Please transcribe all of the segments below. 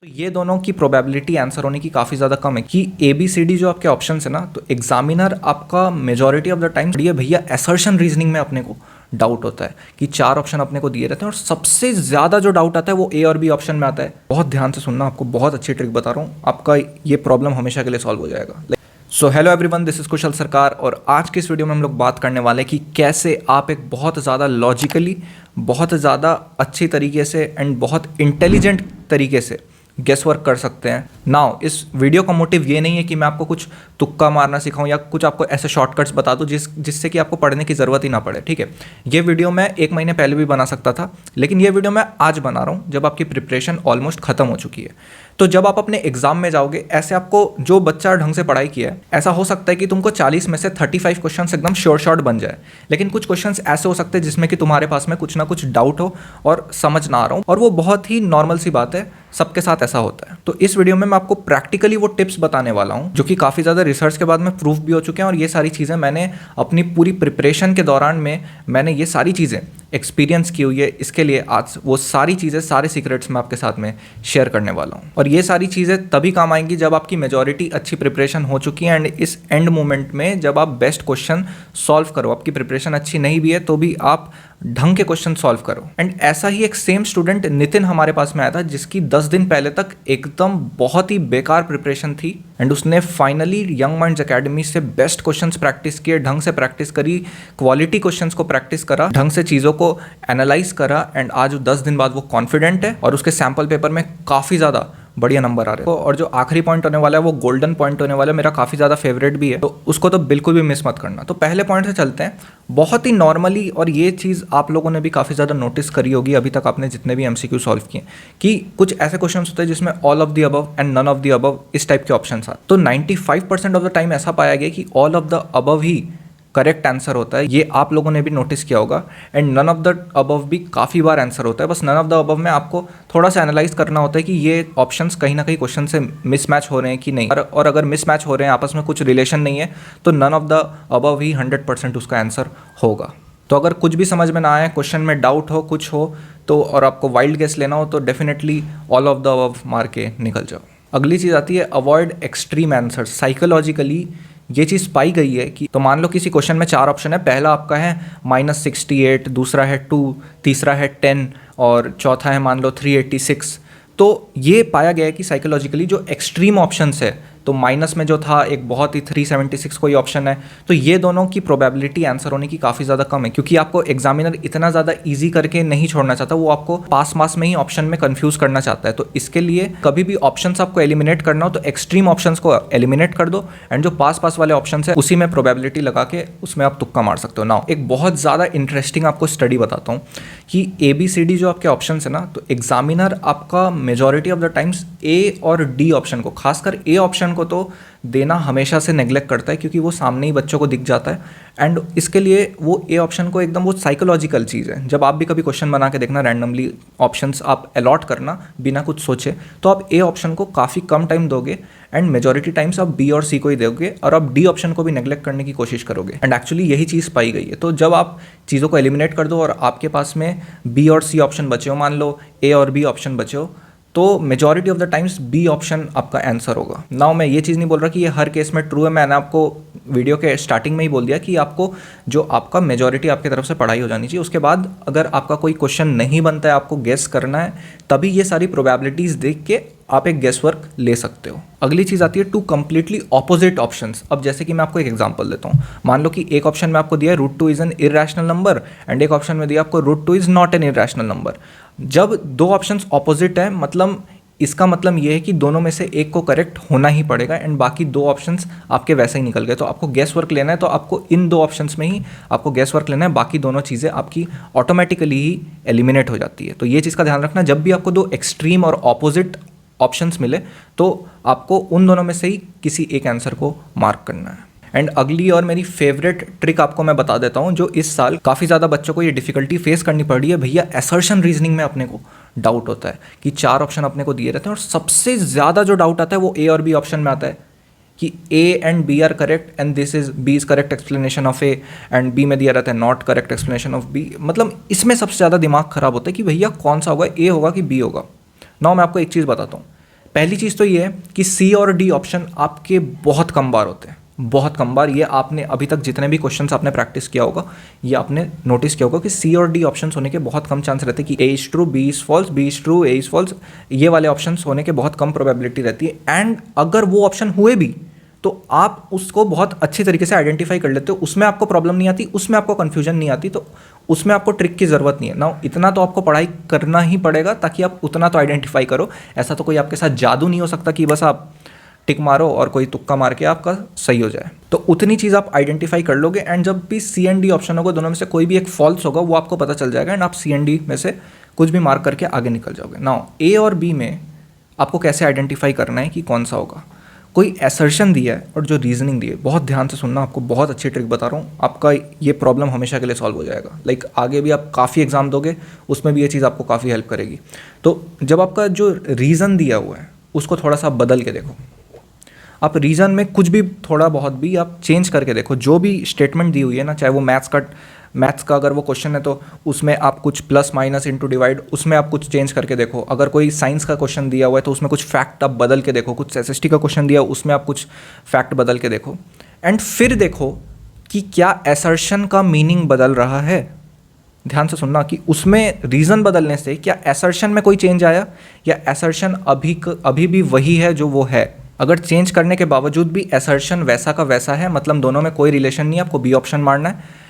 तो ये दोनों की प्रोबेबिलिटी आंसर होने की काफ़ी ज़्यादा कम है कि ए बी सी डी जो आपके ऑप्शन है ना, तो एग्जामिनर आपका मेजॉरिटी ऑफ द टाइम ये भैया असर्शन रीजनिंग में अपने को डाउट होता है कि 4 ऑप्शन अपने को दिए रहते हैं और सबसे ज़्यादा जो डाउट आता है वो ए और बी ऑप्शन में आता है। बहुत ध्यान से सुनना, आपको बहुत अच्छी ट्रिक बता रहा हूँ, आपका ये प्रॉब्लम हमेशा के लिए सॉल्व हो जाएगा। So hello everyone, this is Kushal Sarkar और आज की इस वीडियो में हम लोग बात करने वाले हैं कि कैसे आप एक बहुत ज़्यादा लॉजिकली, बहुत ज़्यादा अच्छी तरीके से एंड बहुत इंटेलिजेंट तरीके से गेस वर्क कर सकते हैं। नाउ इस वीडियो का मोटिव ये नहीं है कि मैं आपको कुछ तुक्का मारना सिखाऊं या कुछ आपको ऐसे शॉर्टकट्स बता दूं जिससे कि आपको पढ़ने की ज़रूरत ही ना पड़े, ठीक है। ये वीडियो मैं 1 महीने पहले भी बना सकता था, लेकिन ये वीडियो मैं आज बना रहा हूँ जब आपकी प्रिपरेशन ऑलमोस्ट खत्म हो चुकी है। तो जब आप अपने एग्जाम में जाओगे, ऐसे आपको जो बच्चा ढंग से पढ़ाई किया है, ऐसा हो सकता है कि तुमको 40 में से 35 क्वेश्चन एकदम श्योर शॉर्ट बन जाए, लेकिन कुछ क्वेश्चंस ऐसे हो सकते हैं जिसमें कि तुम्हारे पास में कुछ ना कुछ डाउट हो और समझ ना आ रहा हो, और वो बहुत ही नॉर्मल सी बात है, सबके साथ ऐसा होता है। तो इस वीडियो में मैं आपको प्रैक्टिकली वो टिप्स बताने वाला हूँ जो कि काफ़ी ज़्यादा रिसर्च के बाद में प्रूफ भी हो चुके हैं, और ये सारी चीज़ें मैंने अपनी पूरी प्रिपरेशन के दौरान में मैंने ये सारी चीज़ें एक्सपीरियंस की हुई है। इसके लिए आज वो सारी चीज़ें, सारे सीक्रेट्स मैं आपके साथ में शेयर करने वाला हूँ, और ये सारी चीज़ें तभी काम आएंगी जब आपकी मेजॉरिटी अच्छी प्रिपरेशन हो चुकी है एंड इस एंड मोमेंट में जब आप बेस्ट क्वेश्चन सॉल्व करो। आपकी प्रिपरेशन अच्छी नहीं भी है तो भी आप ढंग के क्वेश्चन सॉल्व करो। एंड ऐसा ही एक सेम स्टूडेंट नितिन हमारे पास में आया था, जिसकी 10 दिन पहले तक एकदम बहुत ही बेकार प्रिपरेशन थी एंड उसने फाइनली यंग माइंड्स एकेडमी से बेस्ट क्वेश्चंस प्रैक्टिस किए, ढंग से प्रैक्टिस करी, क्वालिटी क्वेश्चंस को प्रैक्टिस करा, ढंग से चीज़ों को एनालाइज करा, एंड आज 10 दिन बाद वो कॉन्फिडेंट है और उसके सैम्पल पेपर में काफ़ी ज़्यादा बढ़िया नंबर आ रहे हैं। और जो आखिरी पॉइंट होने वाला है वो गोल्डन पॉइंट होने वाला है, मेरा काफ़ी ज़्यादा फेवरेट भी है, तो उसको तो बिल्कुल भी मिस मत करना। तो पहले पॉइंट से चलते हैं, बहुत ही नॉर्मली, और ये चीज़ आप लोगों ने भी काफ़ी ज़्यादा नोटिस करी होगी अभी तक आपने जितने भी एमसीक्यू सॉल्व किए, कि कुछ ऐसे क्वेश्चन होते हैं जिसमें all of the above and none of the above इस टाइप के ऑप्शन आते। तो 95% ऑफ द टाइम ऐसा पाया गया कि all of the above he correct answer होता है। ये आप लोगों ने भी नोटिस किया होगा। And none of the above भी काफ़ी बार आंसर होता है। बस नन ऑफ द अबव में आपको थोड़ा सा एनालाइज करना होता है कि ये ऑप्शंस कहीं ना कहीं क्वेश्चन से मिसमैच हो रहे हैं कि नहीं, और अगर मिसमैच हो रहे हैं, आपस में कुछ रिलेशन नहीं है, तो नन ऑफ द अबव ही 100% उसका आंसर होगा। तो अगर कुछ भी समझ में ना आए, क्वेश्चन में डाउट हो, कुछ हो, तो और आपको वाइल्ड गेस लेना हो, तो definitely all of the above मार के निकल जाओ। अगली चीज़ आती है अवॉइड एक्सट्रीम आंसर्स। साइकोलॉजिकली ये चीज़ पाई गई है कि तो मान लो किसी क्वेश्चन में 4 ऑप्शन है, पहला आपका है -68, दूसरा है 2, तीसरा है 10 और चौथा है मान लो 386। तो ये पाया गया है कि साइकोलॉजिकली जो एक्सट्रीम ऑप्शंस है, तो माइनस में जो था एक बहुत ही 376 कोई ऑप्शन है, तो ये दोनों की प्रोबेबिलिटी आंसर होने की काफ़ी ज़्यादा कम है, क्योंकि आपको एग्जामिनर इतना ज़्यादा इजी करके नहीं छोड़ना चाहता, वो आपको पास मास में ही ऑप्शन में कंफ्यूज करना चाहता है। तो इसके लिए कभी भी ऑप्शंस आपको एलिमिनेट करना हो तो एक्सट्रीम ऑप्शंस को एलिमिनेट कर दो, एंड जो पास वाले ऑप्शन है उसी में प्रोबेबिलिटी लगा के उसमें आप तुक्का मार सकते हो। नाउ एक बहुत ज़्यादा इंटरेस्टिंग आपको स्टडी बताता हूँ कि ABCD जो आपके ऑप्शन है ना, तो एग्जामिनर आपका मेजॉरिटी ऑफ द टाइम्स ए और डी ऑप्शन को, खासकर ए ऑप्शन को तो देना हमेशा से नेग्लेक्ट करता है, क्योंकि वो सामने ही बच्चों को दिख जाता है। एंड इसके लिए वो ए ऑप्शन को एकदम, वो साइकोलॉजिकल चीज़ है। जब आप भी कभी क्वेश्चन बना के देखना, रैंडमली ऑप्शंस आप अलॉट करना बिना कुछ सोचे, तो आप ए ऑप्शन को काफ़ी कम टाइम दोगे एंड मेजॉरिटी टाइम्स आप बी और सी को ही दोगे, और आप डी ऑप्शन को भी नेग्लेक्ट करने की कोशिश करोगे। एंड एक्चुअली यही चीज़ पाई गई है। तो जब आप चीज़ों को एलिमिनेट कर दो और आपके पास में बी और सी ऑप्शन बचे हो, मान लो ए और बी ऑप्शन बचे हो, तो majority of the times B option आपका आंसर होगा। नाउ मैं ये चीज़ नहीं बोल रहा कि ये हर केस में ट्रू है, मैंने आपको वीडियो के स्टार्टिंग में ही बोल दिया कि आपको जो आपका मेजॉरिटी आपकी तरफ से पढ़ाई हो जानी चाहिए। उसके बाद अगर आपका कोई क्वेश्चन नहीं बनता है, आपको गेस करना है, तभी ये सारी प्रोबेबिलिटीज़ देख के आप एक गेस वर्क ले सकते हो। अगली चीज़ आती है टू कंप्लीटली ऑपोजिट ऑप्शंस। अब जैसे कि मैं आपको एक एग्जांपल देता हूँ, मान लो कि एक ऑप्शन में आपको दिया है √2 is an irrational number, and एक ऑप्शन में दिया आपको √2 is not an irrational number. जब दो ऑप्शंस ऑपोजिट है, मतलब इसका मतलब ये है कि दोनों में से एक को करेक्ट होना ही पड़ेगा, एंड बाकी 2 ऑप्शंस आपके वैसे ही निकल गए। तो आपको गेस वर्क लेना है, तो आपको इन 2 ऑप्शंस में ही आपको गेस वर्क लेना है, बाकी दोनों चीज़ें आपकी ऑटोमेटिकली ही एलिमिनेट हो जाती है। तो ये चीज़ का ध्यान रखना, जब भी आपको 2 एक्सट्रीम और ऑपोजिट ऑप्शंस मिले, तो आपको उन दोनों में से ही किसी एक आंसर को मार्क करना है। एंड अगली और मेरी फेवरेट ट्रिक आपको मैं बता देता हूँ, जो इस साल काफ़ी ज़्यादा बच्चों को ये डिफिकल्टी फेस करनी पड़ रही है। भैया असर्शन रीजनिंग में अपने को डाउट होता है कि 4 ऑप्शन अपने को दिए रहते हैं, और सबसे ज़्यादा जो डाउट आता है वो ए और बी ऑप्शन में आता है कि A and B are correct and this is B is correct explanation of A, and B में दिया रहता है not correct explanation of B. मतलब इसमें सबसे ज़्यादा दिमाग खराब होता है कि भैया कौन सा होगा, ए होगा कि बी होगा। नाउ मैं आपको एक चीज़ बताता हूँ, पहली चीज़ तो ये है कि सी और डी ऑप्शन आपके बहुत कम बार होते हैं, बहुत कम बार। ये आपने अभी तक जितने भी क्वेश्चंस आपने प्रैक्टिस किया होगा, ये आपने नोटिस किया होगा कि सी और डी ऑप्शंस होने के बहुत कम चांस रहते हैं कि A is true, B is false, B is true, A is false. ये वाले ऑप्शंस होने के बहुत कम प्रोबेबिलिटी रहती है। एंड अगर वो ऑप्शन हुए भी तो आप उसको बहुत अच्छी तरीके से आइडेंटिफाई कर लेते हो, उसमें आपको प्रॉब्लम नहीं आती, उसमें आपको कन्फ्यूजन नहीं आती, तो उसमें आपको ट्रिक की ज़रूरत नहीं है ना। इतना तो आपको पढ़ाई करना ही पड़ेगा ताकि आप उतना तो आइडेंटिफाई करो। ऐसा तो कोई आपके साथ जादू नहीं हो सकता कि बस आप टिक मारो और कोई तुक्का मार के आपका सही हो जाए। तो उतनी चीज़ आप आइडेंटिफाई कर लोगे। एंड जब भी सी एंड डी ऑप्शन होगा, दोनों में से कोई भी एक फॉल्स होगा, वो आपको पता चल जाएगा एंड आप सी एंड डी में से कुछ भी मार्क करके आगे निकल जाओगे। नाउ ए और बी में आपको कैसे आइडेंटिफाई करना है कि कौन सा होगा। कोई एसर्शन दिया है और जो रीजनिंग दी है, बहुत ध्यान से सुनना, आपको बहुत अच्छी ट्रिक बता रहा हूँ, आपका ये प्रॉब्लम हमेशा के लिए सॉल्व हो जाएगा। लाइक आगे भी आप काफ़ी एग्जाम दोगे, उसमें भी ये चीज़ आपको काफ़ी हेल्प करेगी। तो जब आपका जो रीज़न दिया हुआ है उसको थोड़ा सा बदल के देखो। आप रीज़न में कुछ भी थोड़ा बहुत भी आप चेंज करके देखो। जो भी स्टेटमेंट दी हुई है ना, चाहे वो मैथ्स का अगर वो क्वेश्चन है तो उसमें आप कुछ प्लस माइनस इंटू डिवाइड, उसमें आप कुछ चेंज करके देखो। अगर कोई साइंस का क्वेश्चन दिया हुआ है तो उसमें कुछ फैक्ट आप बदल के देखो। कुछ एसएसटी का क्वेश्चन दिया उसमें आप कुछ फैक्ट बदल के देखो। एंड फिर देखो कि क्या एसर्शन का मीनिंग बदल रहा है। ध्यान से सुनना कि उसमें रीज़न बदलने से क्या एसर्शन में कोई चेंज आया या एसर्शन अभी भी वही है जो वो है। अगर चेंज करने के बावजूद भी एसर्शन वैसा का वैसा है, मतलब दोनों में कोई रिलेशन नहीं है, आपको बी ऑप्शन मारना है।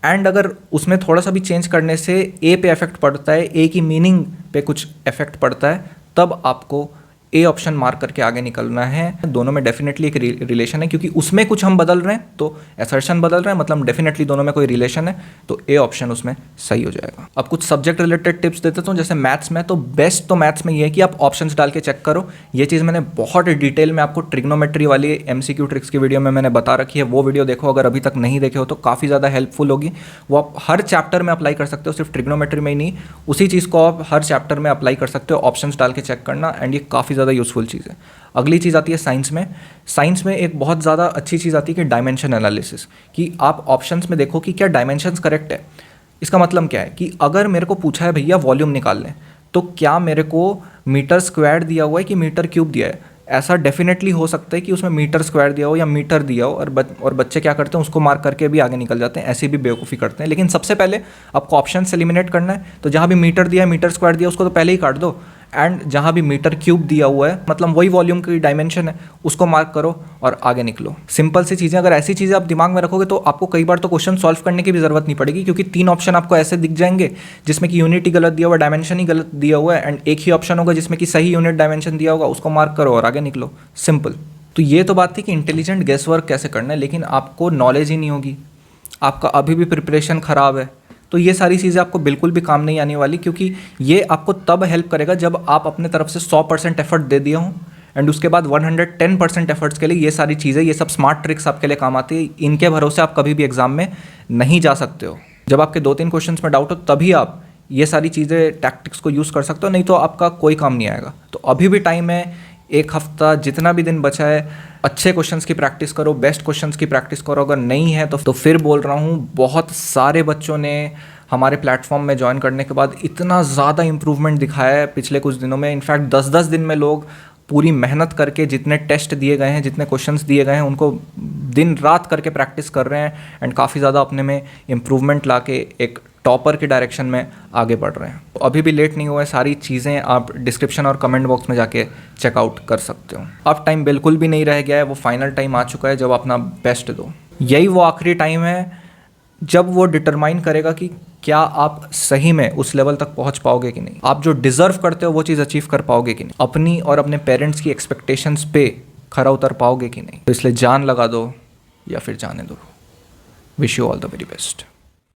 एंड अगर उसमें थोड़ा सा भी चेंज करने से ए पे इफेक्ट पड़ता है, ए की मीनिंग पे कुछ इफेक्ट पड़ता है, तब आपको ए ऑप्शन मार्क करके आगे निकलना है। दोनों में डेफिनेटली एक रिलेशन है, क्योंकि उसमें कुछ हम बदल रहे हैं तो एसर्शन बदल रहे हैं, मतलब डेफिनेटली दोनों में कोई रिलेशन है, तो ए ऑप्शन उसमें सही हो जाएगा। अब कुछ सब्जेक्ट रिलेटेड टिप्स देते हूँ। जैसे मैथ्स में तो बेस्ट तो मैथ्स में ये है कि आप ऑप्शंस डाल के चेक करो। ये चीज़ मैंने बहुत डिटेल में आपको ट्रिग्नोमेट्री वाली MCQ ट्रिक्स की वीडियो में मैंने बता रखी है, वो वीडियो देखो अगर अभी तक नहीं देखे हो तो, काफ़ी ज़्यादा हेल्पफुल होगी। वो आप हर चैप्टर में अप्लाई कर सकते हो, सिर्फ ट्रिग्नोमेट्री में ही नहीं, उसी चीज़ को आप हर चैप्टर में अप्लाई कर सकते हो। ऑप्शंस डाल के चेक करना, एंड ये काफ़ी ज़्यादा यूजफुल चीज़ है। अगली चीज़ आती है साइंस में। साइंस में एक बहुत ज़्यादा अच्छी चीज़ आती है कि डायमेंशन एनालिसिस, कि आप ऑप्शंस में देखो कि क्या डायमेंशंस करेक्ट है। इसका मतलब क्या है कि अगर मेरे को पूछा है भैया वॉल्यूम निकाल लें, तो क्या मेरे को मीटर स्क्वायर दिया हुआ है कि मीटर क्यूब दिया है। ऐसा डेफिनेटली हो सकता है कि उसमें मीटर स्क्वायर दिया हो या मीटर दिया हो, और बच्चे क्या करते हैं उसको मार्क करके भी आगे निकल जाते हैं, ऐसे भी बेवकूफ़ी करते हैं। लेकिन सबसे पहले आपको ऑप्शन से एलिमिनेट करना है, तो जहाँ भी मीटर दिया है, मीटर स्क्वायर दिया, उसको तो पहले ही काट दो। एंड जहाँ भी मीटर क्यूब दिया हुआ है, मतलब वही वॉल्यूम की डायमेंशन है, उसको मार्क करो और आगे निकलो। सिंपल सी चीज़ें, अगर ऐसी चीज़ें आप दिमाग में रखोगे तो आपको कई बार तो क्वेश्चन सॉल्व करने की भी ज़रूरत नहीं पड़ेगी, क्योंकि 3 ऑप्शन आपको ऐसे दिख जाएंगे जिसमें कि यूनिट ही गलत दिया हुआ है, डायमेंशन ही गलत दिया हुआ है, एंड एक ही ऑप्शन होगा जिसमें कि सही यूनिट डायमेंशन दिया होगा, उसको मार्क करो और आगे निकलो। सिंपल। तो ये तो बात थी कि इंटेलिजेंट गेस वर्क कैसे करना है, लेकिन आपको नॉलेज ही नहीं होगी, आपका अभी भी प्रिपरेशन ख़राब है, तो ये सारी चीज़ें आपको बिल्कुल भी काम नहीं आने वाली, क्योंकि ये आपको तब हेल्प करेगा जब आप अपने तरफ से 100% एफर्ट दे दिए हों, एंड उसके बाद 110% एफर्ट्स के लिए ये सारी चीज़ें, ये सब स्मार्ट ट्रिक्स आपके लिए काम आती है। इनके भरोसे आप कभी भी एग्जाम में नहीं जा सकते हो। जब आपके 2-3 क्वेश्चंस में डाउट हो तभी आप ये सारी चीज़ें टैक्टिक्स को यूज़ कर सकते हो, नहीं तो आपका कोई काम नहीं आएगा। तो अभी भी टाइम है, 1 हफ्ता जितना भी दिन बचा है, अच्छे क्वेश्चंस की प्रैक्टिस करो, बेस्ट क्वेश्चंस की प्रैक्टिस करो। अगर नहीं है तो फिर बोल रहा हूँ, बहुत सारे बच्चों ने हमारे प्लेटफॉर्म में ज्वाइन करने के बाद इतना ज़्यादा इम्प्रूवमेंट दिखाया है पिछले कुछ दिनों में। इनफैक्ट 10-10 दिन में लोग पूरी मेहनत करके, जितने टेस्ट दिए गए हैं, जितने क्वेश्चंस दिए गए हैं, उनको दिन रात करके प्रैक्टिस कर रहे हैं, एंड काफ़ी ज़्यादा अपने में इम्प्रूवमेंट ला के एक टॉपर की डायरेक्शन में आगे बढ़ रहे हैं। तो अभी भी लेट नहीं हुआ है, सारी चीज़ें आप डिस्क्रिप्शन और कमेंट बॉक्स में जाके चेकआउट कर सकते हो। अब टाइम बिल्कुल भी नहीं रह गया है, वो फाइनल टाइम आ चुका है जब अपना बेस्ट दो। यही वो आखिरी टाइम है जब वो डिटरमाइन करेगा कि क्या आप सही में उस लेवल तक पहुंच पाओगे कि नहीं, आप जो डिज़र्व करते हो वो चीज़ अचीव कर पाओगे कि नहीं, अपनी और अपने पेरेंट्स की एक्सपेक्टेशंस पे खरा उतर पाओगे कि नहीं। तो इसलिए जान लगा दो या फिर जाने दो। Wish you all the very best.